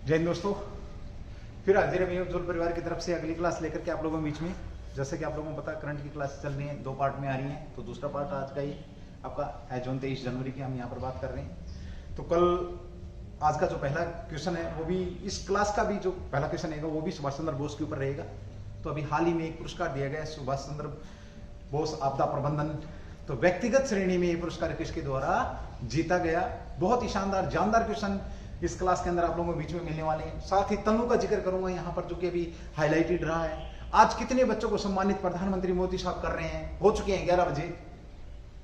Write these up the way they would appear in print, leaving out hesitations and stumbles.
जय हिंद दोस्तों, फिर हाजिर है मैं उज्जवल परिवार की तरफ से अगली क्लास लेकर के आप लोगों के बीच में। जैसे कि आप लोगों को पता करंट की क्लास चल रही है, 2 पार्ट में आ रही हैं। तो दूसरा पार्ट आज का ही आपका है जून 23 जनवरी की हम यहाँ पर बात कर रहे हैं। तो कल आज का जो पहला क्वेश्चन है वो भी इस क्लास का भी जो पहला क्वेश्चन है वो भी सुभाष चंद्र बोस के ऊपर रहेगा। तो अभी हाल ही में एक पुरस्कार दिया गया है सुभाष चंद्र बोस आपदा प्रबंधन। तो व्यक्तिगत श्रेणी में ये पुरस्कार किसके द्वारा जीता गया। बहुत ही शानदार जानदार क्वेश्चन इस क्लास के अंदर आप लोगों के बीच में मिलने वाले हैं। साथ ही तनु का जिक्र करूंगा यहाँ पर जो कि अभी हाईलाइटेड रहा है। आज कितने बच्चों को सम्मानित प्रधानमंत्री मोदी साहब कर रहे हैं, हो चुके हैं 11 बजे।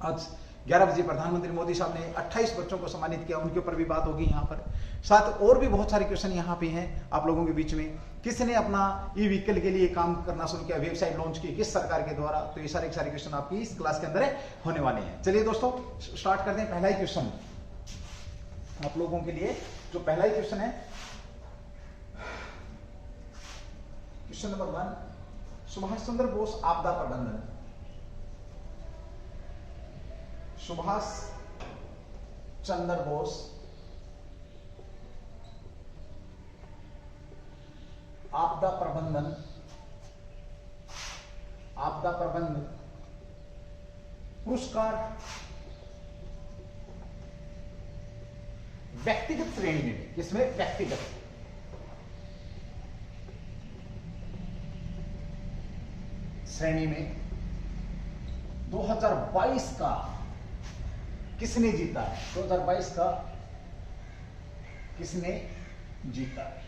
आज 11 बजे प्रधानमंत्री मोदी साहब ने 28 बच्चों को सम्मानित किया, उनके ऊपर भी बात होगी यहाँ पर। साथ और भी बहुत सारे क्वेश्चन यहाँ पे हैं आप लोगों के बीच में। किसने अपना ई व्हीकल के लिए काम करना शुरू किया, वेबसाइट लॉन्च की किस सरकार के द्वारा। तो ये सारे क्वेश्चन आपकी इस क्लास के अंदर होने वाले हैं। चलिए दोस्तों स्टार्ट करते हैं। पहला ही क्वेश्चन आप लोगों के लिए, जो पहला ही क्वेश्चन है, क्वेश्चन नंबर 1, सुभाष चंद्र बोस आपदा प्रबंधन। सुभाष चंद्र बोस आपदा प्रबंधन, आपदा प्रबंधन पुरस्कार व्यक्तिगत श्रेणी में, किसमें, व्यक्तिगत श्रेणी में 2022 का किसने जीता है। 2022 का किसने जीता है।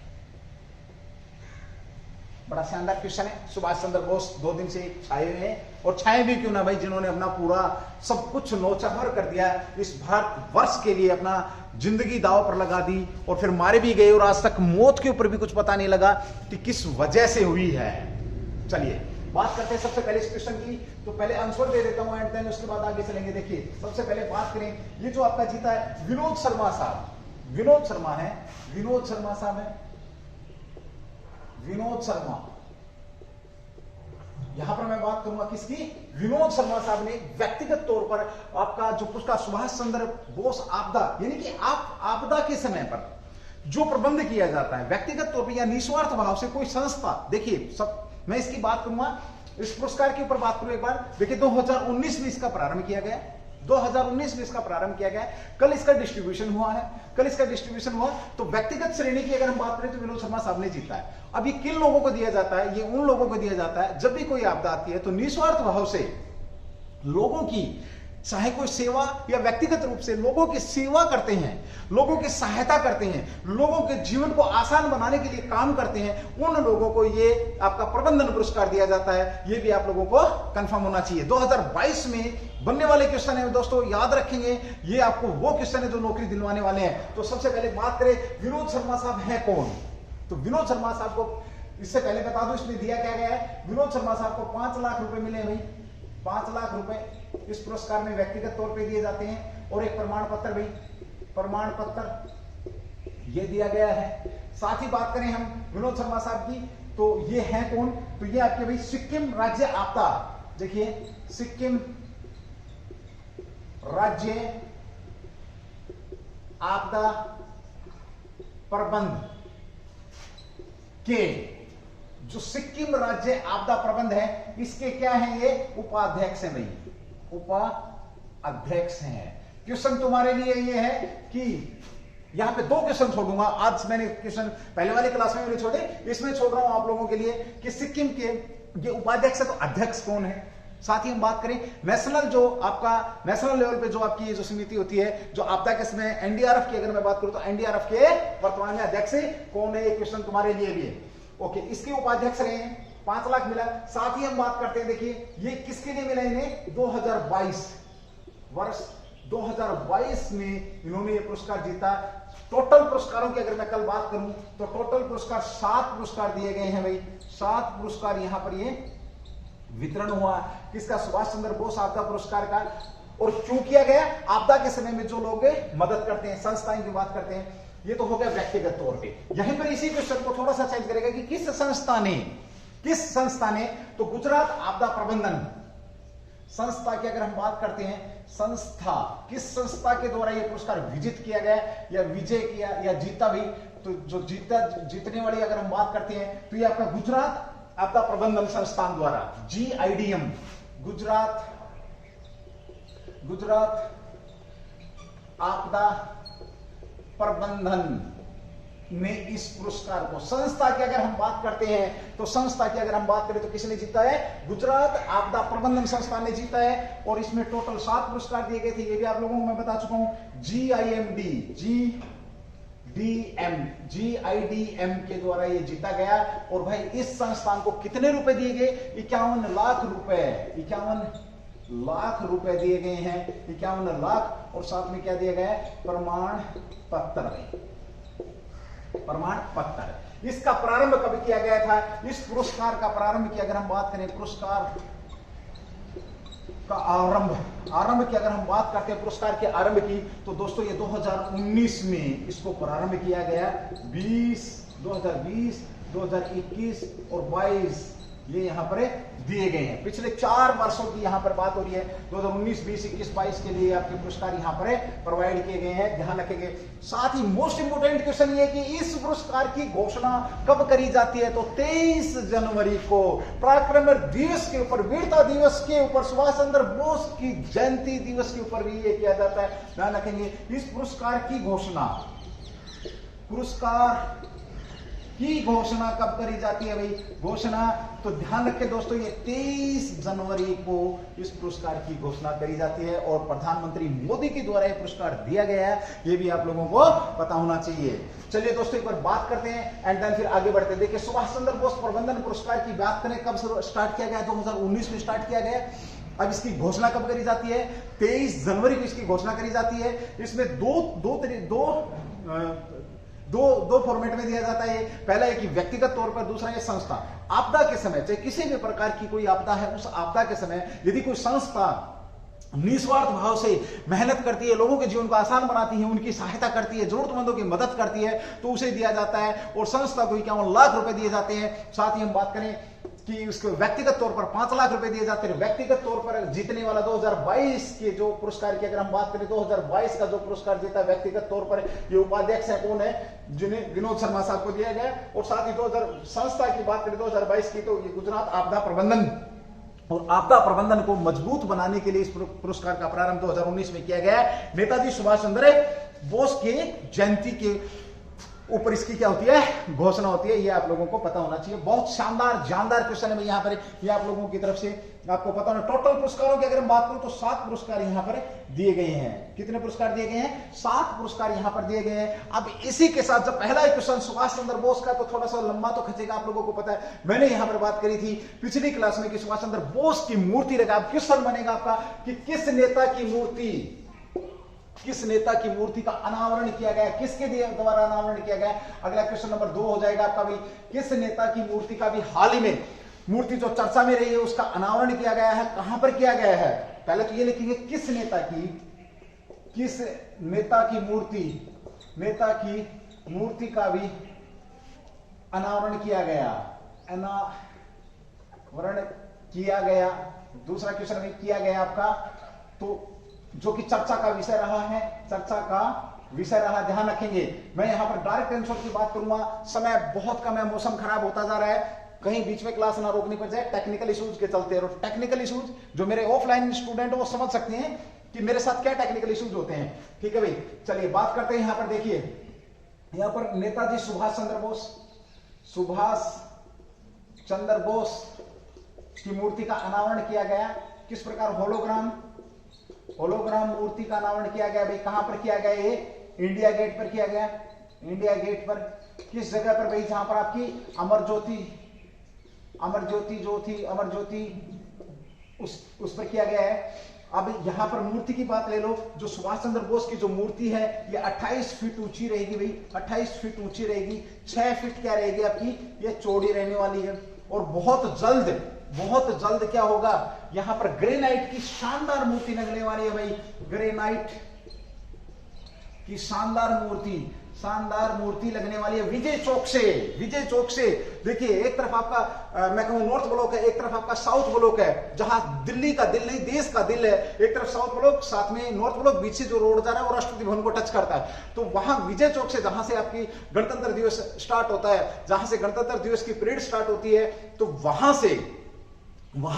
बड़ा शानदार क्वेश्चन है। सुभाष चंद्र बोस 2 दिन से छाए हुए हैं, और छाए भी क्यों ना भाई, जिन्होंने अपना पूरा सब कुछ नौचार कर दिया, इस भारत वर्ष के लिए अपना जिंदगी दांव पर लगा दी, और फिर मारे भी गए, और आज तक मौत के ऊपर भी कुछ पता नहीं लगा कि किस वजह से हुई है। चलिए बात करते हैं सबसे पहले इस क्वेश्चन की। तो पहले आंसर दे देता हूं एंड देन उसके बाद आगे चलेंगे। देखिए सबसे पहले बात करें, ये जो आपका जीता है विनोद शर्मा साहब। विनोद शर्मा है, विनोद शर्मा साहब है, विनोद शर्मा। यहां पर मैं बात करूंगा किसकी, विनोद शर्मा साहब ने व्यक्तिगत तौर पर आपका जो पुरस्कार सुभाष चंद्र बोस आपदा, यानी कि आप आपदा के समय पर जो प्रबंध किया जाता है व्यक्तिगत तौर पर या निस्वार्थ भाव से कोई संस्था। देखिए सब मैं इसकी बात करूंगा, इस पुरस्कार के ऊपर बात करूं एक बार। देखिए 2019 में इसका प्रारंभ किया गया, 2019 में इसका प्रारंभ किया गया। कल इसका डिस्ट्रीब्यूशन हुआ है, कल इसका डिस्ट्रीब्यूशन हुआ। तो व्यक्तिगत श्रेणी की अगर हम बात करें तो विनोद शर्मा साहब ने जीता है। अब ये किन लोगों को दिया जाता है, ये उन लोगों को दिया जाता है जब भी कोई आपदा आती है तो निस्वार्थ भाव से लोगों की, चाहे कोई सेवा या व्यक्तिगत रूप से लोगों की सेवा करते हैं, लोगों की सहायता करते हैं, लोगों के जीवन को आसान बनाने के लिए काम करते हैं, उन लोगों को ये आपका प्रबंधन पुरस्कार दिया जाता है। ये भी आप लोगों को कंफर्म होना चाहिए। 2022 में बनने वाले क्वेश्चन है दोस्तों, याद रखेंगे। ये आपको वो क्वेश्चन है जो नौकरी दिलवाने वाले हैं। तो सबसे पहले बात करें विनोद शर्मा साहब है कौन। तो विनोद शर्मा साहब को इससे पहले बता दो इसमें दिया क्या गया है। विनोद शर्मा साहब को 5 लाख रुपए मिले भाई, 5 लाख रुपए इस पुरस्कार में व्यक्तिगत तौर पे दिए जाते हैं, और एक प्रमाण पत्र भी, प्रमाण पत्र ये दिया गया है। साथ ही बात करें हम विनोद शर्मा साहब की, तो ये है कौन, तो ये आपके भाई सिक्किम राज्य आपदा, देखिए सिक्किम राज्य आपदा प्रबंध के, जो सिक्किम राज्य आपदा प्रबंध है, इसके क्या है, ये उपाध्यक्ष हैं भाई, उपाध्यक्ष हैं। क्वेश्चन तुम्हारे लिए ये है कि यहां पे 2 क्वेश्चन छोड़ूंगा। आज मैंने क्वेश्चन पहले वाली क्लास में मैंने छोड़े, इसमें छोड़ रहा हूं आप लोगों के लिए कि सिक्किम के ये उपाध्यक्ष है, तो अध्यक्ष कौन है। साथ ही हम बात करें नेशनल, जो आपका नेशनल लेवल पे जो आपकी ये जो समिति होती है जो आपदा के समय एनडीआरएफ की अगर मैं बात करूं तो एनडीआरएफ के वर्तमान में अध्यक्ष कौन है, ये क्वेश्चन तुम्हारे लिए भी है। ओके, इसके उपाध्यक्ष रहे हैं, 5 लाख मिला। साथ ही हम बात करते हैं, देखिए ये किसके लिए मिला इन्हें, 2022 वर्ष 2022 में इन्होंने ये पुरस्कार जीता। टोटल पुरस्कारों की अगर मैं कल बात करूं तो टोटल पुरस्कार 7 पुरस्कार दिए गए हैं भाई, 7 पुरस्कार यहां पर ये वितरण हुआ। किसका, सुभाष चंद्र बोस आपदा पुरस्कार का। और क्यों किया गया, आपदा के समय में जो लोग मदद करते हैं, संस्थाएं की बात करते हैं। ये तो हो गया व्यक्तिगत तौर पे। यहीं पर इसी क्वेश्चन को थोड़ा सा चेंज करेगा कि किस संस्था ने, तो गुजरात आपदा प्रबंधन संस्था की अगर हम बात करते हैं, संस्था, किस संस्था के द्वारा ये पुरस्कार विजित किया गया या विजय किया या जीता भी? तो जो जीतने वाली अगर हम बात करते हैं तो ये आपका गुजरात आपदा प्रबंधन संस्थान द्वारा, GIDM, गुजरात आपदा प्रबंधन ने इस पुरस्कार को, संस्था की अगर हम बात करते हैं तो संस्था की अगर हम बात करें तो किसने जीता है? गुजरात आपदा प्रबंधन संस्थान ने जीता है। और इसमें टोटल 7 पुरस्कार दिए गए थे, ये भी आप लोगों को मैं बता चुका हूं। GIDM के द्वारा ये जीता गया। और भाई इस संस्थान को कितने रुपए दिए गए? 51 लाख रुपए, 51 लाख रुपए दिए गए हैं, 51 लाख। और साथ में क्या दिया गया? प्रमाण पत्र। इसका प्रारंभ कब किया गया था? इस पुरस्कार का प्रारंभ की अगर हम बात करें, पुरस्कार का आरंभ की अगर हम बात करते हैं, पुरस्कार के आरंभ की, तो दोस्तों ये 2019 में इसको प्रारंभ किया गया। 2020, 2021 और 22 ये यहां पर दिए गए हैं। पिछले 4 वर्षों की यहां पर बात हो रही है। 2019, 20, 21, 22 के लिए आपके पुरस्कार यहां पर प्रोवाइड किए गए हैं, ध्यान रखेंगे। साथ ही मोस्ट इंपोर्टेंट क्वेश्चन ये कि इस पुरस्कार की घोषणा कब करी जाती है? तो 23 जनवरी को पराक्रम दिवस के ऊपर, वीरता दिवस के ऊपर, सुभाष चंद्र बोस की जयंती दिवस के ऊपर भी ये किया जाता है, ध्यान रखेंगे। इस पुरस्कार की घोषणा कब करी जाती है भाई? घोषणा तो ध्यान रखें दोस्तों, ये 23 जनवरी को इस पुरस्कार की घोषणा करी जाती है और प्रधानमंत्री मोदी के द्वारा यह पुरस्कार दिया गया है, ये भी आप लोगों को पता होना चाहिए। चलिए दोस्तों एक बार बात करते हैं एंड देन फिर आगे बढ़ते हैं। देखिए सुभाष चंद्र बोस प्रबंधन पुरस्कार की बात करें, कब स्टार्ट किया गया? 2019 में स्टार्ट किया गया। अब इसकी घोषणा कब करी जाती है? 23 जनवरी को इसकी घोषणा करी जाती है। इसमें दो फॉर्मेट में दिया जाता है। पहला है कि व्यक्तिगत तौर पर, दूसरा है संस्था। आपदा के समय, चाहे किसी भी प्रकार की कोई आपदा है, उस आपदा के समय यदि कोई संस्था निस्वार्थ भाव से मेहनत करती है, लोगों के जीवन को आसान बनाती है, उनकी सहायता करती है, जरूरतमंदों की मदद करती है, तो उसे दिया जाता है। और संस्था को 51 लाख रुपए दिए जाते हैं। साथ ही हम बात करें कि उसको व्यक्तिगत तौर पर 5 लाख रुपए दिए जाते हैं। व्यक्तिगत तौर पर जीतने वाला 2022 के जो पुरस्कार की अगर हम बात करें, 2022 का जो पुरस्कार जीता व्यक्तिगत तौर पर, ये उपाध्यक्ष है, कौन है? जिन्हें विनोद शर्मा साहब को दिया गया। और साथ ही 2000 संस्था की बात करें 2022 की, तो ये गुजरात आपदा प्रबंधन, और आपदा प्रबंधन को मजबूत बनाने के लिए इस पुरस्कार का प्रारंभ 2019 में किया गया। नेताजी सुभाष चंद्र बोस के जयंती के ऊपर इसकी क्या होती है? घोषणा होती है। ये आप लोगों को पता होना चाहिए। बहुत शानदार जानदार क्वेश्चन है यहाँ पर, ये आप लोगों की तरफ से आपको पता होना। टोटल पुरस्कारों की अगर हम बात करें तो 7 पुरस्कार यहाँ पर दिए गए हैं। कितने पुरस्कार दिए गए हैं? 7 पुरस्कार यहाँ पर दिए गए हैं। अब इसी के साथ जब पहला क्वेश्चन सुभाष चंद्र बोस का, तो थोड़ा सा लंबा तो खींचेगा, आप लोगों को पता है। मैंने यहाँ पर बात करी थी पिछली क्लास में कि सुभाष चंद्र बोस की मूर्ति रखा। अब क्वेश्चन बनेगा आपका कि किस नेता की मूर्ति का अनावरण किया गया, किसके द्वारा अनावरण किया गया? अगला क्वेश्चन नंबर 2 हो जाएगा आपका भी, किस नेता की मूर्ति का भी हाल ही में मूर्ति जो चर्चा में रही है उसका अनावरण किया गया है, कहां पर किया गया है? पहले तो ये लिखेंगे किस नेता की मूर्ति का भी अनावरण किया गया। दूसरा क्वेश्चन में किया गया आपका, तो जो कि चर्चा का विषय रहा, ध्यान रखेंगे। मैं यहां पर डायरेक्ट आंसर की बात करूंगा। समय बहुत कम है, मौसम खराब होता जा रहा है, कहीं बीच में क्लास ना रोकनी पड़ जाए टेक्निकल इश्यूज के चलते। और टेक्निकल इश्यूज जो मेरे ऑफलाइन स्टूडेंट वो समझ सकते हैं कि मेरे साथ क्या टेक्निकल इश्यूज होते हैं। ठीक है भाई, चलिए बात करते हैं। यहां पर देखिए, यहां पर नेताजी सुभाष चंद्र बोस की मूर्ति का अनावरण किया गया। किस प्रकार? होलोग्राम मूर्ति का अनावरण किया गया भाई। कहां पर किया गया? ये इंडिया गेट पर किया गया। इंडिया गेट पर किस जगह पर भाई? जहां पर आपकी अमर ज्योति उस पर किया गया है। अब यहां पर मूर्ति की बात ले लो, जो सुभाष चंद्र बोस की जो मूर्ति है ये 28 फीट ऊंची रहेगी भाई, 28 फीट ऊंची रहेगी। 6 फीट क्या रहेगी आपकी? ये चौड़ी रहने वाली है। और बहुत जल्द क्या होगा? यहां पर ग्रेनाइट की शानदार मूर्ति लगने वाली है भाई। ग्रेनाइट की शानदार मूर्ति लगने वाली है विजय चौक से। देखिए एक तरफ आपका मैं कहूं नॉर्थ ब्लॉक है, एक तरफ आपका साउथ ब्लॉक है, जहां दिल्ली का दिल नहीं देश का दिल है। एक तरफ साउथ ब्लॉक, साथ में नॉर्थ ब्लॉक, बीच से जो रोड जा रहा है वो राष्ट्रपति भवन को टच करता है। तो वहां विजय चौक से जहां से आपकी गणतंत्र दिवस स्टार्ट होता है, जहां से गणतंत्र दिवस की परेड स्टार्ट होती है, तो वहां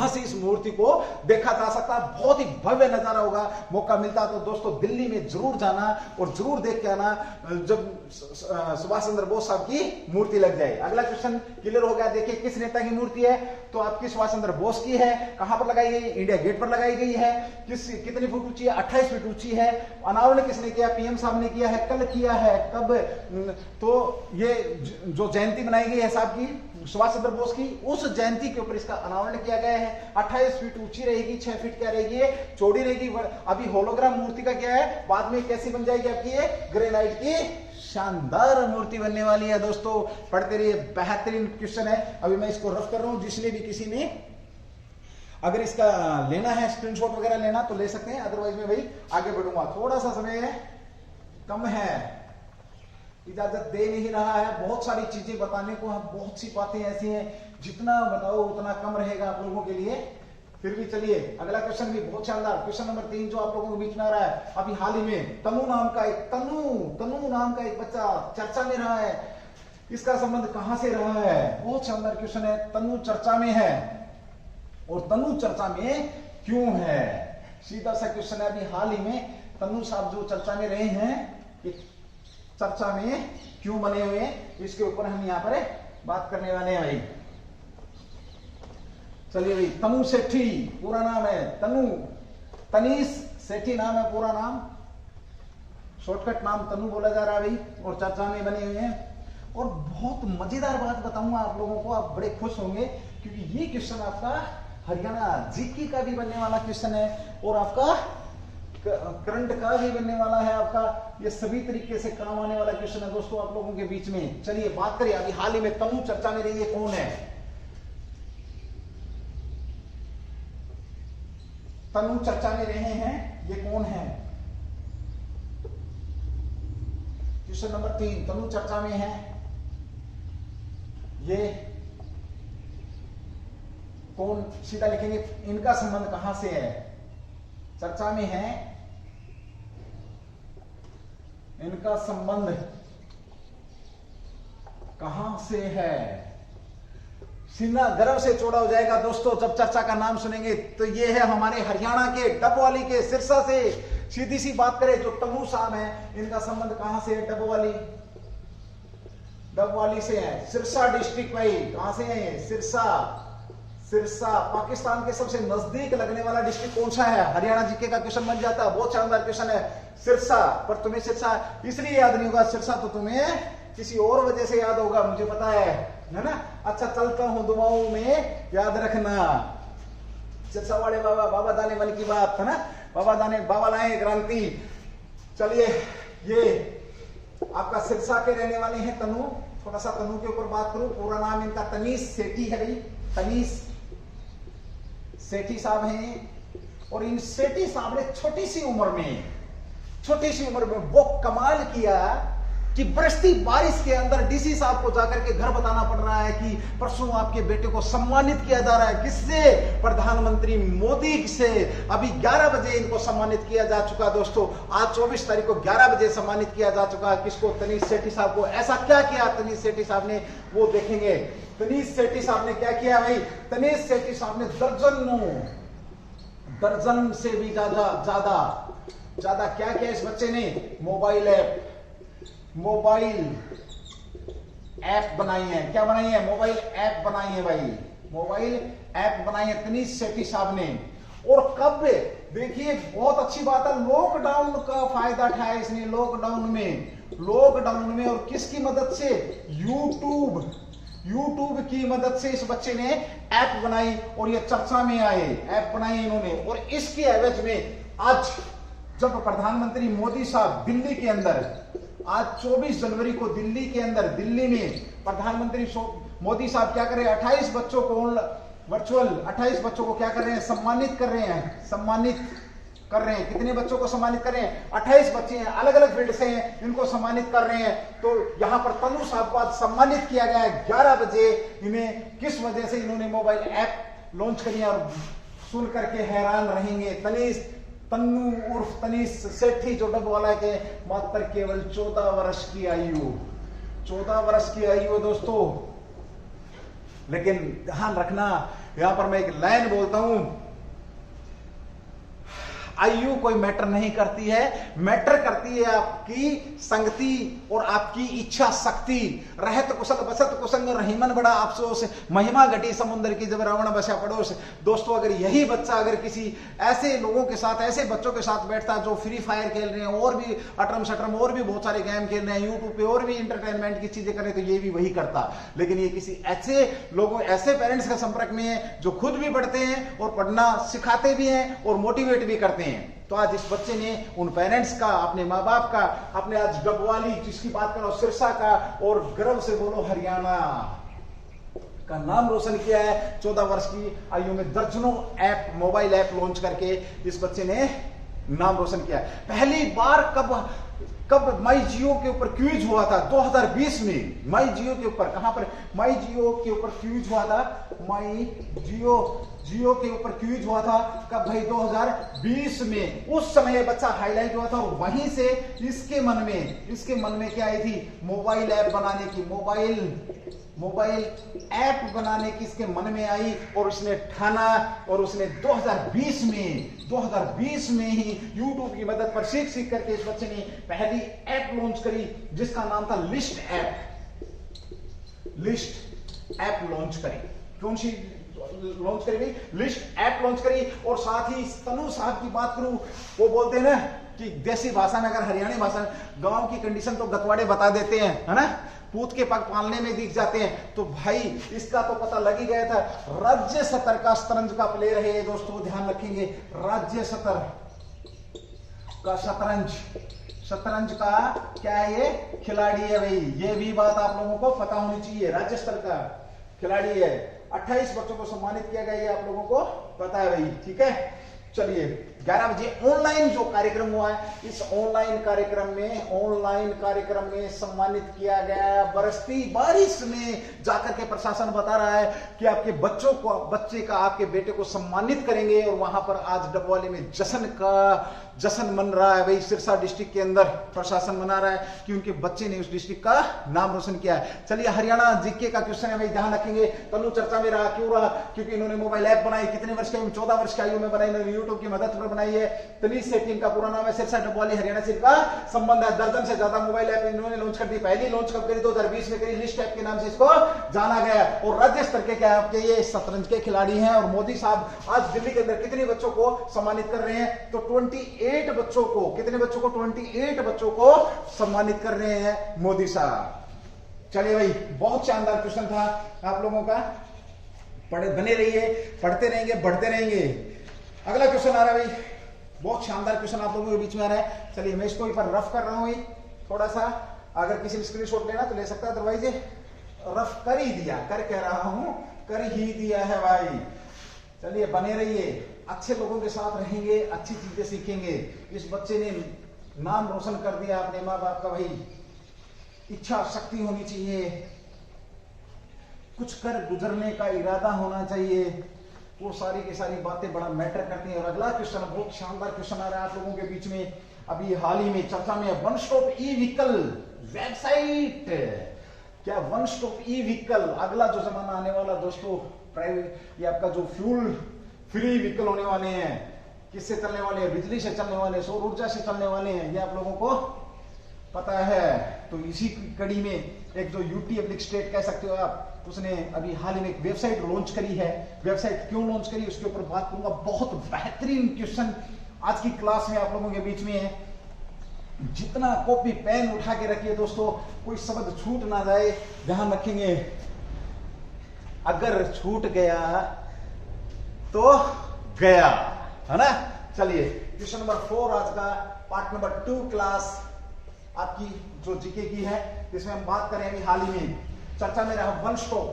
से इस मूर्ति को देखा जा सकता है। बहुत ही भव्य नजारा होगा। मौका मिलता तो दोस्तों दिल्ली में जरूर जाना और जरूर देख के आना जब सुभाष चंद्र बोस साहब की मूर्ति लग जाए। अगला क्वेश्चन क्लियर हो गया। देखिए किस नेता की मूर्ति है, तो आपकी सुभाष चंद्र बोस की है। कहां पर लगाई गई? इंडिया गेट पर लगाई गई है। कितनी फुट ऊंची है? 28 फीट ऊंची है। अनावरण किसने किया? पीएम साहब ने किया है। कल किया है। कब? तो ये जो जयंती बनाई गई है साहब की सुभाष चंद्र बोस की, उस जयंती के ऊपर इसका अनावरण किया गया है। 28 फीट ऊंची रहेगी, 6 फीट क्या रहेगी, चौड़ी रहेगी। अभी होलोग्राम मूर्ति का क्या है, बाद में कैसी बन जाएगी आपकी ये ग्रेनाइट की शानदार मूर्ति बनने वाली है। दोस्तों पढ़ते रहिए, बेहतरीन क्वेश्चन है। अभी मैं इसको रफ कर रहा हूं, जिसने भी किसी ने अगर इसका लेना है स्क्रीनशॉट वगैरह लेना तो ले सकते हैं, अदरवाइज मैं भाई आगे बढ़ूंगा। थोड़ा सा समय कम है, इजाजत दे नहीं रहा है। बहुत सारी चीजें बताने को, हम बहुत सी बातें ऐसी हैं, जितना बताओ उतना कम रहेगा आप लोगों के लिए। फिर भी चलिए अगला क्वेश्चन भी बहुत शानदार, क्वेश्चन नंबर 3 जो आप लोगों के बीच में आ रहा है। अभी हाल ही में तनु नाम का एक बच्चा चर्चा में रहा है। इसका संबंध कहां से रहा है? बहुत शानदार क्वेश्चन है। तनु चर्चा में है, और तनु चर्चा में क्यों है? सीधा सा क्वेश्चन है। अभी हाल ही में तनु साहब जो चर्चा में रहे हैं, चर्चा में क्यों बने हुए हैं, इसके ऊपर हम यहां पर बात करने वाले हैं भाई। चलिए भाई, तनु सेठी पूरा नाम है, तनीश सेठी नाम है पूरा नाम, शॉर्टकट नाम तनु बोला जा रहा है भाई, और चर्चा में बने हुए हैं। और बहुत मजेदार बात बताऊंगा आप लोगों को, आप बड़े खुश होंगे, क्योंकि ये क्वेश्चन आपका हरियाणा जीके का भी बनने वाला क्वेश्चन है, और आपका करंट का भी बनने वाला है आपका। ये सभी तरीके से काम आने वाला क्वेश्चन है दोस्तों आप लोगों के बीच में। चलिए बात करिए, अभी हाल ही में तनु चर्चा में रही है, कौन है? तनु चर्चा में रहे हैं, ये कौन है? क्वेश्चन नंबर 3, तनु चर्चा में है, ये कौन? सीधा लिखेंगे, इनका संबंध कहां से है? चर्चा में है, इनका संबंध कहां से है? सीना गर्व से चौड़ा हो जाएगा दोस्तों जब चर्चा का नाम सुनेंगे। तो ये है हमारे हरियाणा के डबवाली के सिरसा से। सीधी सी बात करें, जो तनु साहब है, इनका संबंध कहां से है? डबवाली से है, सिरसा डिस्ट्रिक्ट भाई। कहां से है ये? सिरसा पाकिस्तान के सबसे नजदीक लगने वाला डिस्ट्रिक्ट कौन सा है? हरियाणा जीके का क्वेश्चन बन जाता है। बहुत शानदार क्वेश्चन है। सिरसा, पर तुम्हें सिरसा इसलिए याद नहीं होगा, सिरसा तो तुम्हें किसी और वजह से याद होगा, मुझे पता है ना। अच्छा, चलता हूं दुआओं में याद रखना। सिरसा वाले बाबा दाने वाली की बात है ना, बाबा लाए क्रांति। चलिए, ये आपका सिरसा के रहने वाले हैं तनु। थोड़ा सा तनु के ऊपर बात करूं, पूरा नाम इनका तनीश सेठी है भाई, तनीश सेठी साहब हैं। और इन सेठी साहब ने छोटी सी उम्र में वो कमाल किया कि बरसती बारिश के अंदर डीसी साहब को जाकर के घर बताना पड़ रहा है कि परसों आपके बेटे को सम्मानित किया जा रहा है। किससे? प्रधानमंत्री मोदी से। अभी 11 बजे इनको सम्मानित किया जा चुका दोस्तों। आज 24 तारीख को 11 बजे सम्मानित किया जा चुका है। किसको? तनीश सेठी साहब को। ऐसा क्या किया तनीश सेठी साहब ने, वो देखेंगे। तनीश सेठी साहब ने क्या किया भाई? तनीश सेठी साहब ने दर्जन से भी ज्यादा क्या किया इस बच्चे ने? मोबाइल ऐप बनाई है। क्या बनाई है? मोबाइल ऐप बनाई है भाई, मोबाइल ऐप बनाई है तनीश सेठी साहब ने। और कब? देखिए बहुत अच्छी बात है, लॉकडाउन का फायदा उठाया इसने। लॉकडाउन में और किसकी मदद से? यूट्यूब की मदद से इस बच्चे ने ऐप बनाई और ये चर्चा में आए। ऐप बनाई इन्होंने, और इसके एवज में आज जब प्रधानमंत्री मोदी साहब दिल्ली के अंदर, आज 24 जनवरी को दिल्ली में प्रधानमंत्री मोदी साहब क्या कर रहे हैं? 28 बच्चों को वर्चुअल 28 बच्चों को क्या कर रहे हैं? सम्मानित कर रहे हैं। सम्मानित कर रहे हैं। कितने बच्चों को सम्मानित कर रहे हैं? 28 बच्चे हैं, अलग अलग फील्ड से हैं, इनको सम्मानित कर रहे हैं। तो यहां पर तनु साहब को आज सम्मानित किया गया है 11 बजे। इन्हें किस वजह से इन्होंने मोबाइल ऐप लॉन्च करी और सुन करके हैरान रहेंगे। तन्नू उर्फ तनीश सेठी जो डबवाला के मात्र केवल 14 वर्ष की आयु, 14 वर्ष की आयु दोस्तों। लेकिन ध्यान रखना, यहां पर मैं एक लाइन बोलता हूं, आयु कोई मैटर नहीं करती है, मैटर करती है आपकी संगति और आपकी इच्छा शक्ति। रहत कुशल बसत कुसंग रहीमन बड़ा अफसोस, महिमा घटी समुद्र की जब रावण बसा पड़ोस। दोस्तों अगर यही बच्चा अगर किसी ऐसे लोगों के साथ, ऐसे बच्चों के साथ बैठता जो फ्री फायर खेल रहे हैं और भी अटरम शटरम और भी बहुत सारे गेम खेल रहे हैं, यूट्यूब पे और भी इंटरटेनमेंट की चीजें कर रहे, तो ये भी वही करता। लेकिन ये किसी ऐसे लोगों, ऐसे पेरेंट्स के संपर्क में है जो खुद भी पढ़ते हैं और पढ़ना सिखाते भी हैं और मोटिवेट भी करते हैं। तो आज इस बच्चे ने उन पेरेंट्स का, अपने माँ बाप का, अपने आज डबवाली जिसकी बात करो सिरसा का, और गर्व से बोलो हरियाणा का नाम रोशन किया है। 14 वर्ष की आयु में दर्जनों ऐप, मोबाइल ऐप लॉन्च करके इस बच्चे ने नाम रोशन किया है। पहली बार कब माई जियो के ऊपर क्विज हुआ था? 2020 में माई जियो के ऊपर। कहां पर? माई जियो के ऊपर क्विज हुआ था। माई जियो के ऊपर क्विज हुआ था कब भाई? 2020 में। उस समय बच्चा हाईलाइट हुआ था और वहीं से इसके मन में क्या आई थी? मोबाइल ऐप बनाने की, मोबाइल ऐप बनाने की इसके मन में आई और उसने ठाना और उसने 2020 में ही YouTube की मदद पर सीख करके इस बच्चे ने पहली ऐप लॉन्च करी जिसका नाम था लिस्ट ऐप लॉन्च करी। कौन सी लॉन्च करी भाई? लिस्ट ऐप लॉन्च करी। और साथ ही तनु साहब की बात करूं, वो बोलते हैं ना कि देसी भाषा में, अगर हरियाणी भाषा में, गांव की कंडीशन तो गतवाड़े बता देते हैं, है ना, पूत के पग पालने में दिख जाते हैं। तो भाई इसका तो पता लग ही गया था। राज्य स्तर का शतरंज का प्लेयर है ये दोस्तों, ध्यान रखेंगे। राज्य स्तर का शतरंज का क्या है? ये खिलाड़ी है भाई। ये भी बात आप लोगों को पता होनी चाहिए, राज्य स्तर का खिलाड़ी है। 28 बच्चों को सम्मानित किया गया, ये आप लोगों को पता है भाई, ठीक है। चलिए 11 बजे ऑनलाइन जो कार्यक्रम हुआ है, इस ऑनलाइन कार्यक्रम में सम्मानित किया गया। बरसती बारिश में जाकर के प्रशासन बता रहा है कि आपके बच्चे का आपके बेटे को सम्मानित करेंगे। और वहां पर आज डबवाली में जश्न मन रहा है भाई। सिरसा डिस्ट्रिक्ट के अंदर प्रशासन मना रहा है कि उनके बच्चे ने उस डिस्ट्रिक्ट का नाम रोशन किया है। चलिए हरियाणा जीके का क्वेश्चन है भाई, ध्यान रखेंगे। तनु चर्चा में रहा, क्यों रहा? क्योंकि इन्होंने मोबाइल ऐप बनाई। कितने वर्ष की? 14 वर्ष की आयु में बनाई, इन्होंने यूट्यूब की मदद पर बनाई है। तनीश सेठी का पूरा नाम है। सिरसा डबवाली हरियाणा से का संबंध है। दर्जन से ज्यादा मोबाइल ऐप इन्होंने लॉन्च कर दी। पहली लॉन्च कब करी? 2020 में करी। लिस्ट ऐप के नाम से इसको जाना गया। और राज्य स्तर के क्या आपके ये शतरंज के खिलाड़ी हैं। और मोदी साहब आज दिल्ली के अंदर कितने बच्चों को सम्मानित कर रहे हैं? तो 28 बच्चों को, कितने बच्चों को? 28 बच्चों को सम्मानित कर रहे हैं मोदी साहब। चलिए भाई, बहुत शानदार क्वेश्चन था आप लोगों का। बने रहिए, पढ़ते रहेंगे, बढ़ते रहेंगे। अगला क्वेश्चन आ रहा है भाई, बहुत शानदार क्वेश्चन आप लोगों के बीच में आ रहा है। चलिए मैं इसको एक बार रफ कर रहा हूं थोड़ा सा। अगर किसी ने स्क्रीनशॉट लेना तो ले सकता है, अदरवाइज रफ कर ही दिया, कर कह रहा हूं, कर ही दिया है भाई। चलिए बने रहिए, अच्छे लोगों के साथ रहेंगे, अच्छी चीजें सीखेंगे। इस बच्चे ने नाम रोशन कर दिया अपने माँ बाप का भाई। इच्छा शक्ति होनी चाहिए, कुछ कर गुजरने का इरादा होना चाहिए। वो सारी की सारी बातें बड़ा मैटर करती हैं। और अगला क्वेश्चन, बहुत शानदार क्वेश्चन आ रहा है आप लोगों के बीच में। अभी हाल ही में चर्चा में one stop e vehicle website. क्या वन स्टॉप ई व्हीकल? अगला जो जमाना आने वाला दोस्तों, प्राइवेट, ये आपका जो फ्यूल फ्री व्हीकल होने वाले हैं। किससे चलने वाले हैं? बिजली से चलने वाले, सौर ऊर्जा से चलने वाले हैं, ये आप लोगों को पता है। तो इसी कड़ी में एक जो यूटी पब्लिक स्टेट कह सकते हो आप, उसने अभी हाल ही में एक वेबसाइट लॉन्च करी है। वेबसाइट क्यों लॉन्च करी उसके ऊपर बात करूंगा। बहुत बेहतरीन क्वेश्चन आज की क्लास में आप लोगों के बीच में है। जितना कॉपी पेन उठा के रखिए दोस्तों, कोई शब्द छूट ना जाए, ध्यान रखेंगे। अगर छूट गया तो गया, है ना। चलिए क्वेश्चन नंबर 4 आज का पार्ट नंबर 2 क्लास आपकी जो जीके की है, जिसमें हम बात करें अभी हाल ही में चर्चा में रहा वन स्टॉप।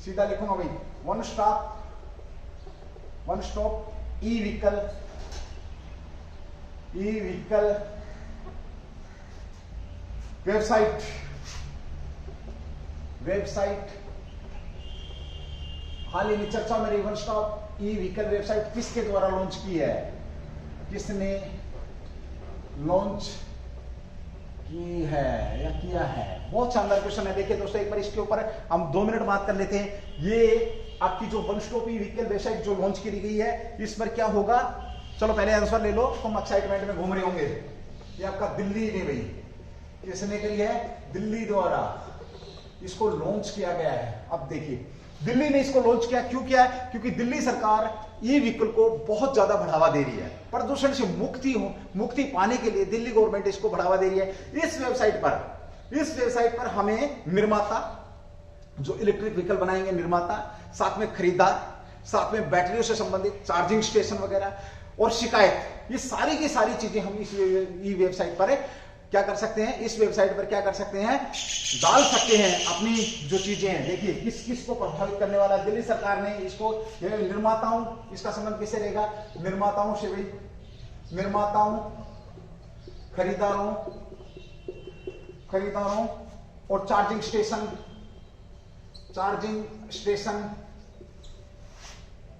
सीधा लिखूंगा भाई, one stop e vehicle e vehicle website हाल ही में चर्चा में रही one stop e vehicle website किसके द्वारा लॉन्च की है, किसने लॉन्च की है या किया है? बहुत शानदार क्वेश्चन है। देखिए दोस्तों, एक बार इसके ऊपर हम 2 मिनट बात कर लेते हैं। ये आपकी जो one stop e vehicle website जो लॉन्च की गई है, इस पर क्या होगा? चलो पहले आंसर ले लो, तुम एक्साइटमेंट में घूम रहे होंगे। ये आपका दिल्ली ने भाई किसने करी है? दिल्ली द्वारा इसको लॉन्च किया गया है। अब देखिए, दिल्ली ने इसको लॉन्च किया, क्यों किया है? क्योंकि दिल्ली सरकार ई व्हीकल को बहुत ज्यादा बढ़ावा दे रही है। प्रदूषण से मुक्ति पाने के लिए दिल्ली गवर्नमेंट इसको बढ़ावा दे रही है। इस वेबसाइट पर हमें निर्माता, जो इलेक्ट्रिक व्हीकल बनाएंगे निर्माता, साथ में खरीदार, साथ में बैटरियों से संबंधित चार्जिंग स्टेशन वगैरह और शिकायत, ये सारी की सारी चीजें हम इस ई वेबसाइट पर क्या कर सकते हैं? इस वेबसाइट पर क्या कर सकते हैं? डाल सकते हैं अपनी जो चीजें हैं। देखिए किस किस को प्रभावित करने वाला, दिल्ली सरकार ने इसको, निर्माताओं, इसका संबंध किससे रहेगा? निर्माताओं से भाई, निर्माताओं, खरीदारों और चार्जिंग स्टेशन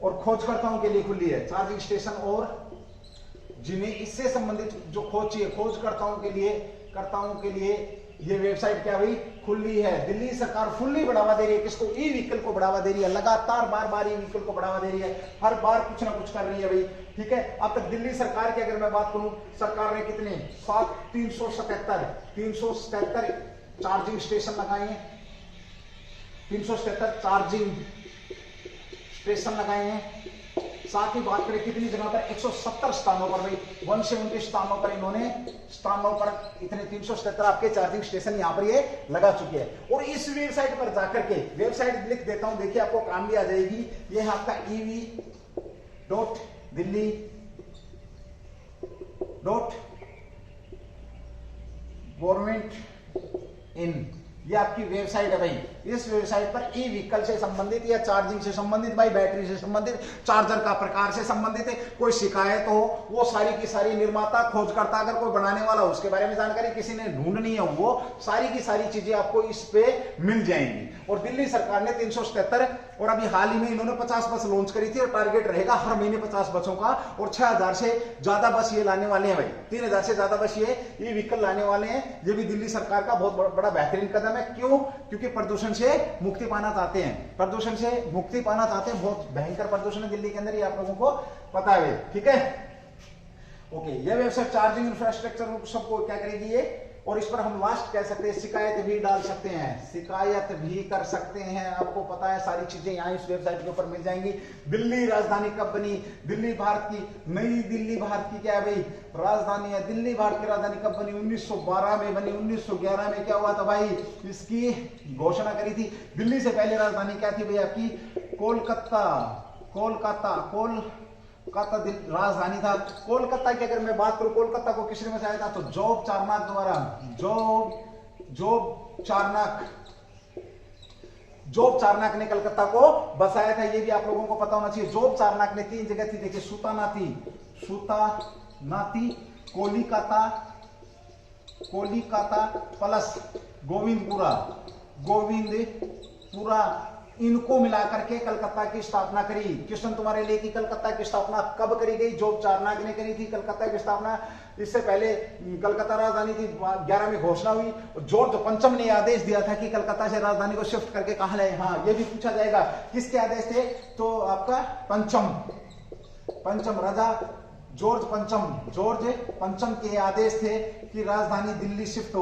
और खोजकर्ताओं के लिए खुली है। चार्जिंग स्टेशन और जिन्हें इससे संबंधित जो खोजकर्ताओं के लिए ये वेबसाइट क्या हुई? खुली है। दिल्ली सरकार फुल्ली बढ़ावा दे रही है किसको? ई व्हीकल को बढ़ावा दे रही है। लगातार बार ई व्हीकल को बढ़ावा दे रही है, हर बार कुछ ना कुछ कर रही है भाई। ठीक है, अब तक दिल्ली सरकार की अगर मैं बात करूं, सरकार ने कितने 377 चार्जिंग स्टेशन लगाए हैं, 377 चार्जिंग स्टेशन लगाए हैं। साथ ही बात करें कितनी जगह पर, 170 स्थानों पर भाई, 170 स्थानों पर इन्होंने इतने 377 आपके चार्जिंग स्टेशन यहाँ पर ये लगा चुके हैं। और इस वेबसाइट पर जाकर के, वेबसाइट लिख देता हूं, देखिए आपको काम भी आ जाएगी। ये है आपका ev.delhi.government.in, ये आपकी वेबसाइट है भाई। इस वेबसाइट पर ई व्हीकल से संबंधित या चार्जिंग से संबंधित भाई, बैटरी से संबंधित, चार्जर का प्रकार से संबंधित है, कोई शिकायत हो, वो सारी की सारी निर्माता, खोजकर्ता, अगर कोई बनाने वाला हो उसके बारे में जानकारी किसी ने ढूंढनी है, वो सारी की सारी चीजें आपको इस पे मिल जाएंगी। और दिल्ली सरकार ने 377 और अभी हाल ही में इन्होंने 50 बस लॉन्च करी थी और टारगेट रहेगा हर महीने 50 बसों का। और 6000 से ज्यादा बस ये लाने वाले हैं भाई, 3000 से ज्यादा बस ये व्हीकल लाने वाले हैं। ये भी दिल्ली सरकार का बहुत बड़ा बेहतरीन कदम है। क्यों? क्योंकि प्रदूषण से मुक्ति पाना चाहते हैं, बहुत भयंकर प्रदूषण है दिल्ली के अंदर, ये आप लोगों को पता है। ठीक है, ओके। ये वेबसाइट चार्जिंग इंफ्रास्ट्रक्चर सबको क्या करेगी ये, और इस पर हम लास्ट कह सकते हैं शिकायत भी डाल सकते हैं, शिकायत भी कर सकते हैं। आपको पता है सारी चीजें यहाँ इस वेबसाइट के ऊपर मिल जाएंगी। दिल्ली राजधानी कब बनी? दिल्ली भारत की, नई दिल्ली भारत की क्या है भाई? राजधानी है। दिल्ली भारत की राजधानी कब बनी? 1912 में बनी। 1911 में क्या हुआ था भाई? इसकी घोषणा करी थी। दिल्ली से पहले राजधानी क्या थी भाई आपकी? कोलकाता राजधानी था। कोलकाता की अगर मैं बात करूं, कोलकाता को किसने बसाया था? तो जॉब चार्नक द्वारा, जॉब चार्नक ने कलकत्ता को बसाया था। ये भी आप लोगों को पता होना चाहिए। जॉब चार्नक ने 3 जगह थी, देखिए, सूतानाती, कोलिकाता प्लस गोविंदपुरा, इनको मिलाकर के कलकत्ता की स्थापना करी। क्वेश्चन तुम्हारे लिए कि कलकत्ता की स्थापना कब करी गई? जॉब चार्नक ने करी थी कलकत्ता की स्थापना। इससे पहले कलकत्ता राजधानी थी, 11 में घोषणा हुई। जॉर्ज पंचम ने आदेश दिया था कि कलकत्ता से राजधानी को शिफ्ट करके कहां लाए। हाँ, ये भी पूछा जाएगा, किसके आदेश थे? तो आपका पंचम राजा जॉर्ज पंचम के आदेश थे कि राजधानी दिल्ली शिफ्ट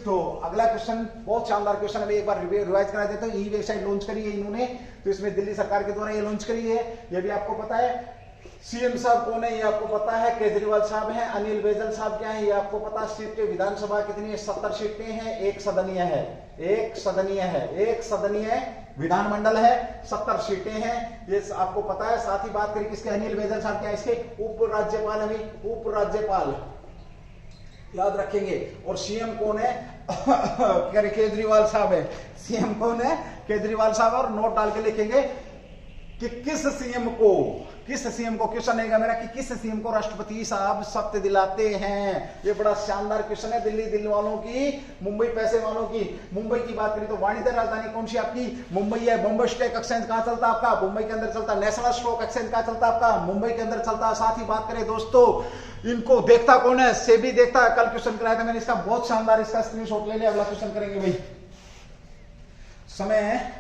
हो। अगला क्वेश्चन बहुत शानदार क्वेश्चन है, एक बार रिवाइज करा देता हूं। ये वेबसाइट लॉन्च करी है इन्होंने, तो इसमें दिल्ली सरकार के द्वारा ये लॉन्च करी है, ये भी आपको पता है। सीएम साहब कौन है ये आपको पता है, केजरीवाल साहब हैं। अनिल बैजल साहब क्या है ये आपको पता। सीटें विधानसभा कितनी है? 70 सीटें हैं, एक सदनीय विधानमंडल है, 70 सीटें हैं, ये आपको पता है। साथ ही बात करें किसके? अनिल बैजल साहब क्या है इसके? उपराज्यपाल याद रखेंगे। और सीएम कौन है? केजरीवाल साहब है। सीएम कौन है? केजरीवाल साहब। और नोट डाल के लिखेंगे कि किस सीएम को किस सीएम को, क्वेश्चन आएगा मेरा कि किस सीएम को राष्ट्रपति साहब शपथ दिलाते हैं। ये बड़ा शानदार क्वेश्चन है, दिल्ली दिल वालों की, मुंबई पैसे वालों की। मुंबई की बात करें तो वाणिज्य राजधानी कौन सी आपकी, मुंबई है। बॉम्बे स्टॉक एक्सचेंज कहां चलता है आपका, मुंबई के अंदर चलता है। नेशनल स्टॉक एक्सचेंज कहां चलता है आपका, मुंबई के अंदर चलता है। साथ ही बात करें दोस्तों, इनको देखता कौन है, सेबी देखता है। कल क्वेश्चन कराया था मैंने इसका, बहुत शानदार, इसका स्क्रीनशॉट ले लिया। अगला क्वेश्चन करेंगे भाई। समय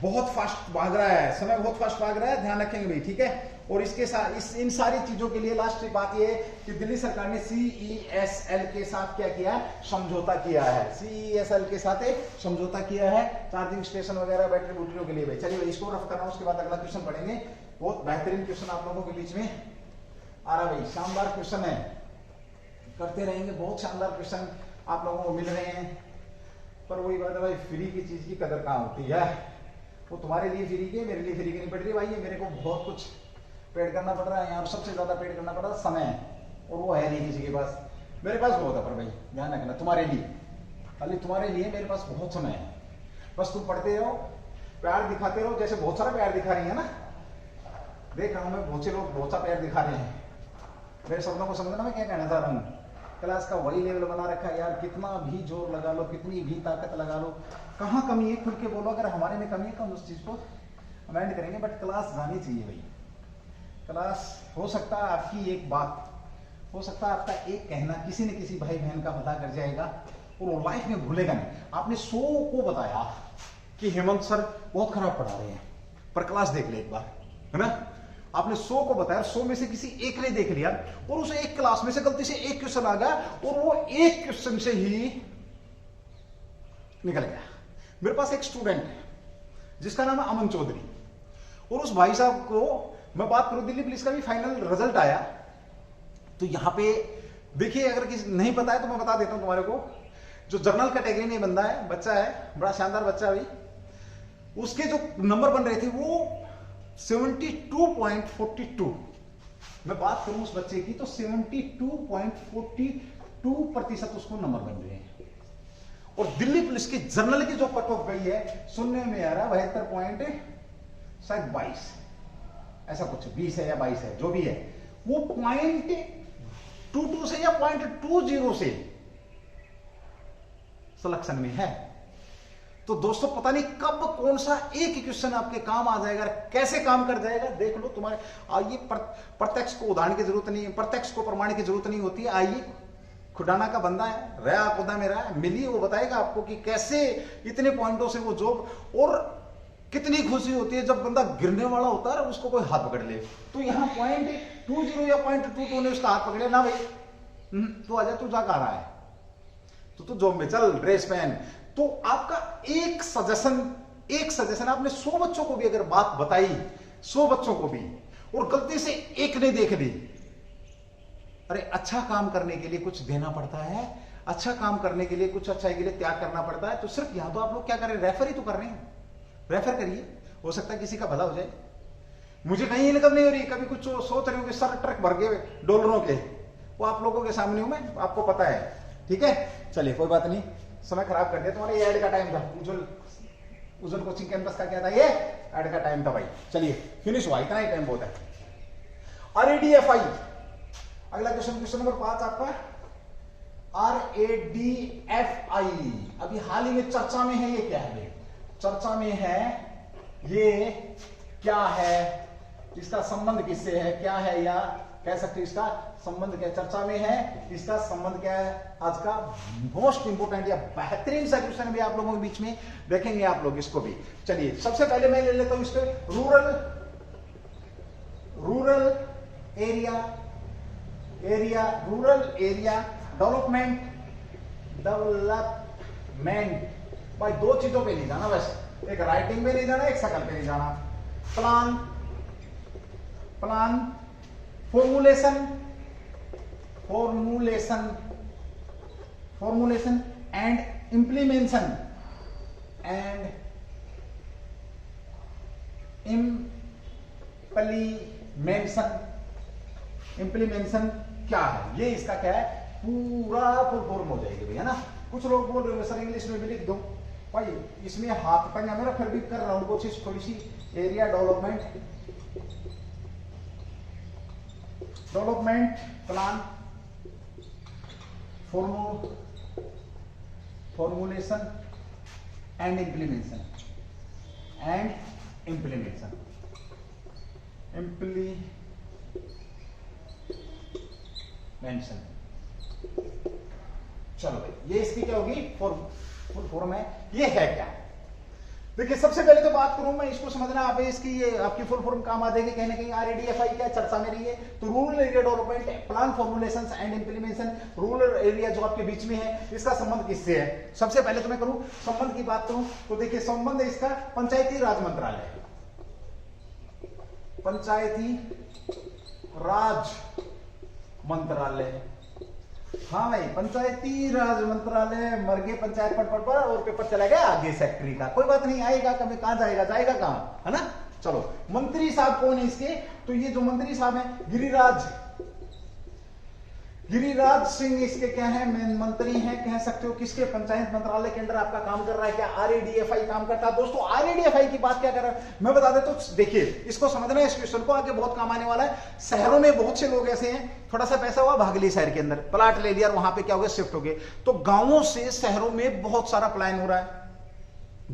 बहुत फास्ट भाग रहा है, समय बहुत फास्ट भाग रहा है, ध्यान रखेंगे भाई, ठीक है। और इसके साथ इन सारी चीजों के लिए लास्ट बात ये है कि दिल्ली सरकार ने CESL के साथ क्या किया, समझौता किया है। CESL के साथ एक समझौता किया है चार्जिंग स्टेशन वगैरह बैटरी बूटरियों के लिए भाई। चलिए इसको रफ कर रहा हूं, उसके बाद अगला क्वेश्चन पढ़ेंगे। बहुत बेहतरीन क्वेश्चन आप लोगों के बीच में आ रहा भाई, शानदार क्वेश्चन है, करते रहेंगे। बहुत शानदार क्वेश्चन आप लोगों को मिल रहे हैं। पर वही बात है भाई, फ्री की चीज की कदर कहां होती है। वो तुम्हारे लिए फ्री की, मेरे लिए फ्री की नहीं पड़ रही भाई। मेरे को बहुत कुछ पेड करना पड़ रहा है यहाँ, सबसे ज्यादा पेड करना पड़ रहा है समय, और वो है नहीं किसी के पास। मेरे पास बहुत है, पर भाई ध्यान रखना, तुम्हारे लिए, खाली तुम्हारे लिए मेरे पास बहुत समय है। बस तुम पढ़ते रहो, प्यार दिखाते रहो, जैसे बहुत सारा प्यार दिखा रही है ना, देख रहा हूं मैं, बहुत से लोग बहुत सा प्यार दिखा रहे हैं। मेरे शब्दों को समझना मैं क्या कहना चाह रहा हूँ। क्लास का वही लेवल बना रखा है यार, कितना भी जोर लगा लो, कितनी भी ताकत लगा लो, कहाँ कमी है खुल के बोलो। अगर हमारे में कमी है तो हम उस चीज को अमेंड करेंगे, बट क्लास जानी चाहिए भाई। क्लास, हो सकता है आपकी एक बात, हो सकता है आपका एक कहना किसी न किसी भाई बहन का भला कर जाएगा, और वो लाइफ में भूलेगा नहीं। आपने 100 को बताया कि हेमंत सर बहुत खराब पढ़ा रहे हैं, पर क्लास देख ले एक बार, है ना। आपने 100 को बताया, 100 में से किसी एक ने देख लिया, और उसे एक क्लास में से गलती से एक क्वेश्चन आ गया, और वो एक क्वेश्चन से ही निकल गया। मेरे पास एक स्टूडेंट है जिसका नाम है अमन चौधरी, और उस भाई साहब को मैं बात करूं, दिल्ली पुलिस का भी फाइनल रिजल्ट आया, तो यहां पे देखिए, अगर किसी नहीं पता है तो मैं बता देता हूं तुम्हारे को। जो जर्नल कैटेगरी में बंदा है, बच्चा है, बड़ा शानदार बच्चा है भाई, उसके जो नंबर बन रहे थे वो 72.42। मैं बात करूं उस बच्चे की तो 72.42% उसको नंबर बन रहे हैं। और दिल्ली पुलिस की जर्नल की जो कट ऑफ गई है, सुनने में आ रहा है 72.22, ऐसा कुछ 20 है या 22 है, जो भी है, वो 0.22 से या 0.20 से सिलेक्शन में है। तो दोस्तों पता नहीं कब कौन सा एक क्वेश्चन आपके काम आ जाएगा, कैसे काम कर जाएगा, देख लो। तुम्हारे आइए, प्रत्यक्ष को उदाहरण की जरूरत नहीं है, प्रत्यक्ष को प्रमाण की जरूरत नहीं होती है। आइए, खुडाना का बंदा है, रहा खुदा में रहा, मिली, वो बताएगा आपको कि कैसे इतने पॉइंटों से वो जॉब, और कितनी खुशी होती है जब बंदा गिरने वाला होता है और उसको कोई हाथ पकड़ ले। तो यहाँ 0.20 या 0.22 ने उसका हाथ पकड़े ना भाई, तू आजा, तू जा कर रहा है, तो तू जॉब में चल, ड्रेस पहन। तो आपका एक सजेशन आपने 100 बच्चों को भी अगर बात बताई, 100 बच्चों को भी, और गलती से एक ने देख ली, अरे अच्छा काम करने के लिए कुछ देना पड़ता है, अच्छा काम करने के लिए, कुछ अच्छाई के लिए त्याग करना पड़ता है। तो सिर्फ यहां तो आप लोग क्या कर रहे हैं, रेफर ही तो कर रहे हैं। रेफर करिए, हो सकता है किसी का भला हो जाए। मुझे कहीं इनकम नहीं हो रही, कभी कुछ सोच रही हूँ कि सर ट्रक भर गए डॉलरों के, वो आप लोगों के सामने हूं मैं, आपको पता है, ठीक है। चलिए कोई बात नहीं, समय खराब कर दिया तुम्हारे, ये ऐड का टाइम था, उज्जवल कोचिंग कैंपस का क्या था, ये ऐड का टाइम था भाई। चलिए फिनिश हुआ, इतना ही टाइम बहुत है। RADFI, अगला क्वेश्चन, क्वेश्चन नंबर 5 आपका, RADFI अभी हाल ही में चर्चा में है। ये क्या है, चर्चा में है, ये क्या है, इसका संबंध किससे है, क्या है, या कह सकते हैं इसका संबंध क्या, चर्चा में है, इसका संबंध क्या है। आज का मोस्ट इंपोर्टेंट या बेहतरीन सा क्वेश्चन भी आप लोगों के बीच में देखेंगे आप लोग इसको भी। चलिए सबसे पहले मैं ले लेता हूं इसको, रूरल एरिया डेवलपमेंट। भाई दो चीजों पे नहीं जाना, बस एक राइटिंग में नहीं जाना, एक शकल पे नहीं जाना। प्लान फॉर्मुलेशन एंड इम्प्लीमेंशन क्या है, ये इसका क्या है, पूरा फुल फॉर्म हो जाएगी भैया ना। कुछ लोग बोल रहे हो सर इंग्लिश में भी लिख दो, भाई इसमें हाथ पंजा मेरा, फिर भी कर रहा हूं कोशिश थोड़ी सी। Area development development plan formulation and implementation चलो भाई, ये इसकी क्या होगी, फुल फॉर्म है। ये है क्या, देखिए सबसे पहले तो बात करूं मैं, इसको समझना आप, इसकी ये आपकी फुल फॉर्म काम आ जाएगी कहीं ना कहीं। RADFI क्या चर्चा में रही है, तो rural area development plan formulation and implementation. Rural area जो आपके बीच में है, इसका संबंध किससे है? सबसे पहले तो मैं करूं संबंध की बात करूं तो देखिए संबंध है इसका पंचायती राज मंत्रालय, पंचायती राज मंत्रालय। हाँ भाई, पंचायती राज मंत्रालय, मर्गे पंचायत पट पर और पेपर चला गया आगे सेक्रेटरी का, कोई बात नहीं, आएगा कभी, कहां जाएगा कहां, है ना। चलो, मंत्री साहब कौन है इसके, तो ये जो मंत्री साहब हैं गिरिराज सिंह इसके क्या है, मेन मंत्री हैं, कह सकते हो किसके, पंचायत मंत्रालय के अंदर आपका काम कर रहा है क्या, RADFI काम करता है। दोस्तों RADFI की बात क्या कर रहा है मैं बता देता हूं, देखिए इसको समझना है, इस क्वेश्चन को आगे बहुत काम आने वाला है। शहरों में बहुत से लोग ऐसे हैं, थोड़ा सा पैसा हुआ भाग लिए शहर के अंदर, प्लाट ले लिया और वहां पे क्या हो गया, शिफ्ट हो गए। तो गांवों से शहरों में बहुत सारा पलायन हो रहा है,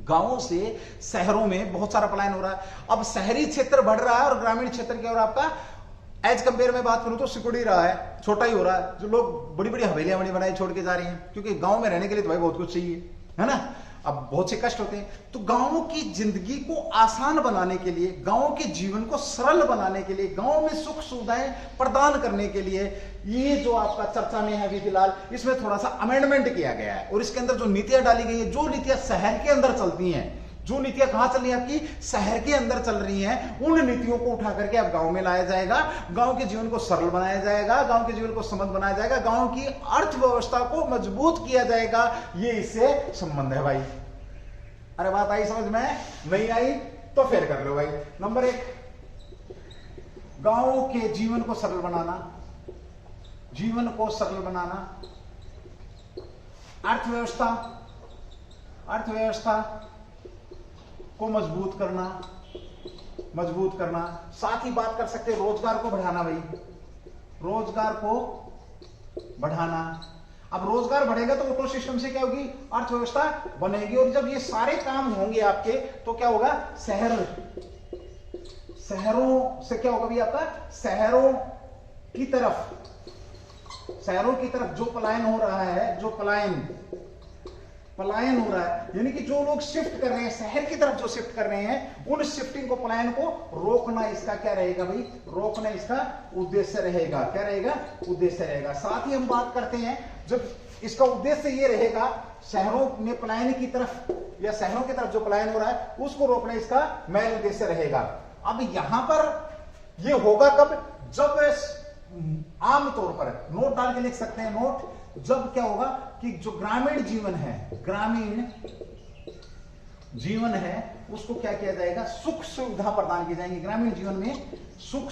गांवों से शहरों में बहुत सारा पलायन हो रहा है। अब शहरी क्षेत्र बढ़ रहा है और ग्रामीण क्षेत्र क्या हो रहा है आपका, एज कंपेयर में बात करूं तो सिकुड़ ही रहा है, छोटा ही हो रहा है। जो लोग बड़ी बड़ी हवेलियां बनी बनाई छोड़ के जा रही हैं, क्योंकि गांव में रहने के लिए तो भाई बहुत कुछ चाहिए, है ना। अब बहुत से कष्ट होते हैं, तो गांवों की जिंदगी को आसान बनाने के लिए, गांवों के जीवन को सरल बनाने के लिए, गांव में सुख सुविधाएं प्रदान करने के लिए, ये जो आपका चर्चा में है अभी फिलहाल, इसमें थोड़ा सा अमेंडमेंट किया गया है। और इसके अंदर जो नीतियां डाली गई है, जो नीतियां शहर के अंदर चलती हैं, जो नीतियां कहां चल रही है आपकी, शहर के अंदर चल रही हैं, उन नीतियों को उठा करके अब गांव में लाया जाएगा, गांव के जीवन को सरल बनाया जाएगा, गांव के जीवन को समृद्ध बनाया जाएगा, गांव की अर्थव्यवस्था को मजबूत किया जाएगा। ये इससे संबंध है भाई। अरे बात आई समझ में, नहीं आई तो फिर कर लो भाई। नंबर 1, गांव के जीवन को सरल बनाना, जीवन को सरल बनाना, अर्थव्यवस्था को मजबूत करना, साथ ही बात कर सकते हैं रोजगार को बढ़ाना भाई, रोजगार को बढ़ाना। अब रोजगार बढ़ेगा तो ऑटो सिस्टम से क्या होगी, अर्थव्यवस्था बनेगी। और जब ये सारे काम होंगे आपके तो क्या होगा, शहरों से क्या होगा भी आपका, शहरों की तरफ जो पलायन हो रहा है, जो पलायन हो रहा है, यानी कि जो लोग शिफ्ट कर रहे हैं शहर की तरफ, जो शिफ्ट कर रहे हैं, उन शिफ्टिंग को, पलायन को रोकना इसका क्या रहेगा भाई, रोकना इसका उद्देश्य रहेगा। क्या रहेगा, उद्देश्य रहेगा। साथ ही हम बात करते हैं, जब इसका उद्देश्य ये रहेगा, शहरों में पलायन की तरफ या शहरों की तरफ जो पलायन हो रहा है उसको रोकना इसका मेन उद्देश्य रहेगा। अब यहां पर ये होगा कब, जब आमतौर पर नोट डाल के लिख सकते हैं, नोट, जब क्या होगा कि जो ग्रामीण जीवन है उसको क्या किया जाएगा, सुख सुविधा प्रदान की जाएंगी। ग्रामीण जीवन में सुख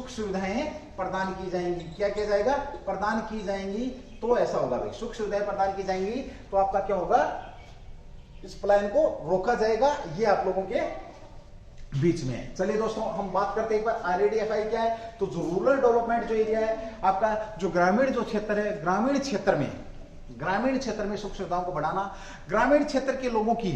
सुविधाएं प्रदान की जाएंगी। क्या किया जाएगा, प्रदान की जाएंगी। तो ऐसा होगा भाई, सुख सुविधाएं प्रदान की जाएंगी तो आपका क्या होगा, इस पलायन को रोका जाएगा। ये आप लोगों के बीच में है। चलिए दोस्तों, हम बात करते हैं एक बार RADFI क्या है। तो जो रूरल डेवलपमेंट जो एरिया है आपका, जो ग्रामीण जो क्षेत्र है, ग्रामीण क्षेत्र में सुख सुविधाओं को बढ़ाना, ग्रामीण क्षेत्र के लोगों की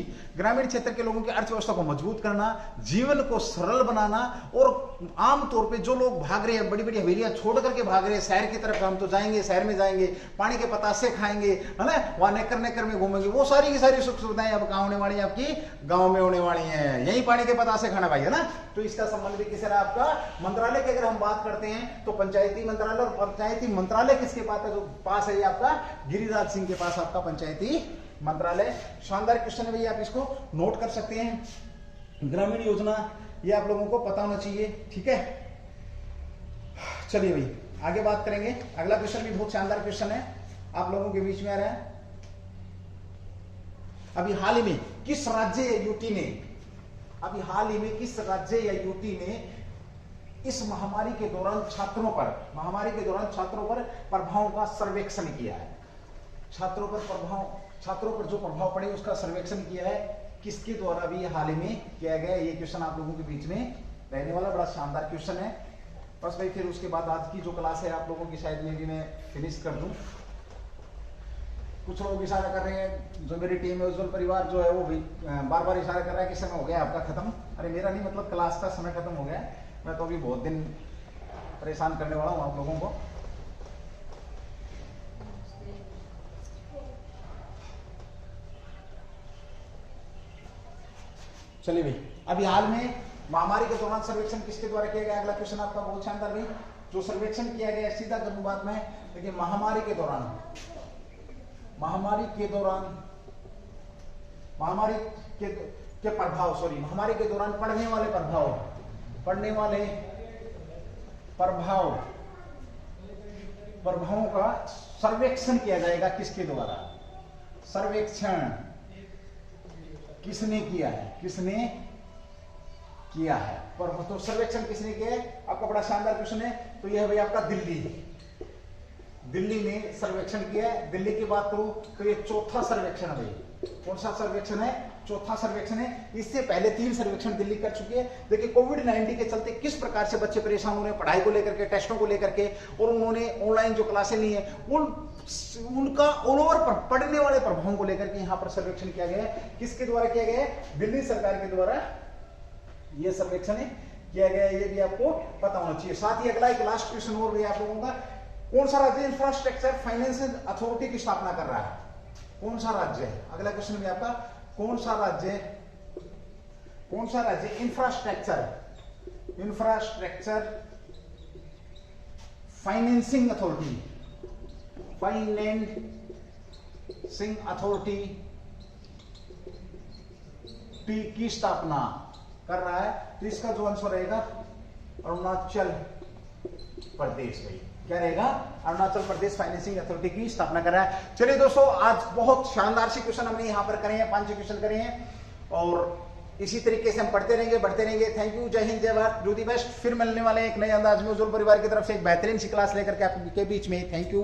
अर्थव्यवस्था को मजबूत करना, जीवन को सरल बनाना। और आमतौर पे जो लोग भाग रहे हैं, बड़ी बड़ी हवेलियां छोड़ करके भाग रहे हैं शहर की तरफ, हम तो जाएंगे, शहर में जाएंगे, पानी के पतासे खाएंगे, है ना, वहां नेकर में घूमेंगे, वो सारी की सारी सुख सुविधाएं अब कहां होने वाली है, आपकी गांव में होने वाली है। यही पानी के पतासे खाना भाई, है ना। तो इसका संबंध भी किस तरह आपका, मंत्रालय की अगर हम बात करते हैं तो पंचायती मंत्रालय, और पंचायती मंत्रालय किसके पास है, जो पास है ये आपका गिरिराज सिंह के पास आपका पंचायती मंत्रालय। शानदार क्वेश्चन है भैया, आप इसको नोट कर सकते हैं। ग्रामीण योजना ये आप लोगों को पता होना चाहिए, ठीक है। चलिए भाई आगे बात करेंगे। अगला क्वेश्चन भी बहुत शानदार क्वेश्चन है, आप लोगों के बीच में आ रहा है। अभी हाल ही में किस राज्य या यूटी ने इस महामारी के दौरान छात्रों पर प्रभाव का सर्वेक्षण किया है। छात्रों पर जो प्रभाव पड़े उसका सर्वेक्षण किया है। किसके द्वारा भी हाल ही में किया गया। ये क्वेश्चन आप लोगों के बीच में रहने वाला बड़ा शानदार क्वेश्चन है। बस भाई फिर उसके बाद आज की जो क्लास है आप लोगों की शायद में भी मैं फिनिश कर दूं। कुछ लोग इशारा कर रहे हैं, जो मेरी टीम है उज्जवल परिवार जो है वो भी बार बार इशारा कर रहा है कि समय हो गया आपका खत्म। अरे मेरा नहीं, मतलब क्लास का समय खत्म हो गया। मैं तो अभी बहुत दिन परेशान करने वाला हूँ आप लोगों को। चलिए भाई, अभी हाल में महामारी के दौरान सर्वेक्षण किसके द्वारा किया गया। अगला क्वेश्चन आपका बहुत शानदार भाई। जो सर्वेक्षण किया गया सीधा करूं बात में, देखिए महामारी के दौरान महामारी के दौरान पड़ने वाले प्रभावों का सर्वेक्षण किया जाएगा। किसके द्वारा सर्वेक्षण किसने किया है तो सर्वेक्षण किसने किया है, आपका बड़ा शानदार क्वेश्चन है। तो यह है भाई आपका दिल्ली ने सर्वेक्षण किया है। दिल्ली की बात करूं तो ये चौथा सर्वेक्षण है भाई। कौन सा सर्वेक्षण है, चौथा सर्वेक्षण है। इससे पहले 3 सर्वेक्षण दिल्ली कर चुकी है। देखिए कोविड-19 के चलते किस प्रकार से बच्चे परेशान हो रहे हैं पढ़ाई को लेकर के, टेस्टों को लेकर के, और उन्होंने ऑनलाइन जो क्लासें ली है उनका ऑल ओवर पढ़ने वाले प्रभावों को लेकर के यहाँ पर सर्वेक्षण किया गया है। किसके द्वारा किया गया है, दिल्ली सरकार के द्वारा यह सर्वेक्षण किया गया है। ये भी आपको पता होना चाहिए। साथ ही अगला एक लास्ट क्वेश्चन और भी आप लोगों का, कौन सा राज्य इंफ्रास्ट्रक्चर फाइनेंशियल अथॉरिटी की स्थापना कर रहा है, कौन सा राज्य है। अगला क्वेश्चन भी आपका, कौन सा राज्य इंफ्रास्ट्रक्चर फाइनेंसिंग अथॉरिटी की स्थापना कर रहा है। तो इसका जो आंसर रहेगा अरुणाचल प्रदेश भाई। क्या रहेगा, अरुणाचल प्रदेश फाइनेंसिंग अथॉरिटी की स्थापना कर रहा है। चलिए दोस्तों, आज बहुत शानदार से क्वेश्चन हमने यहाँ पर करे हैं, 5 क्वेश्चन करे हैं, और इसी तरीके से हम बढ़ते रहेंगे। थैंक यू, जय हिंद, जय भारत, डू दी बेस्ट। फिर मिलने वाले एक नए अंदाज में उज्जवल परिवार की तरफ से एक बेहतरीन सी क्लास लेकर के आपके बीच में। Thank you.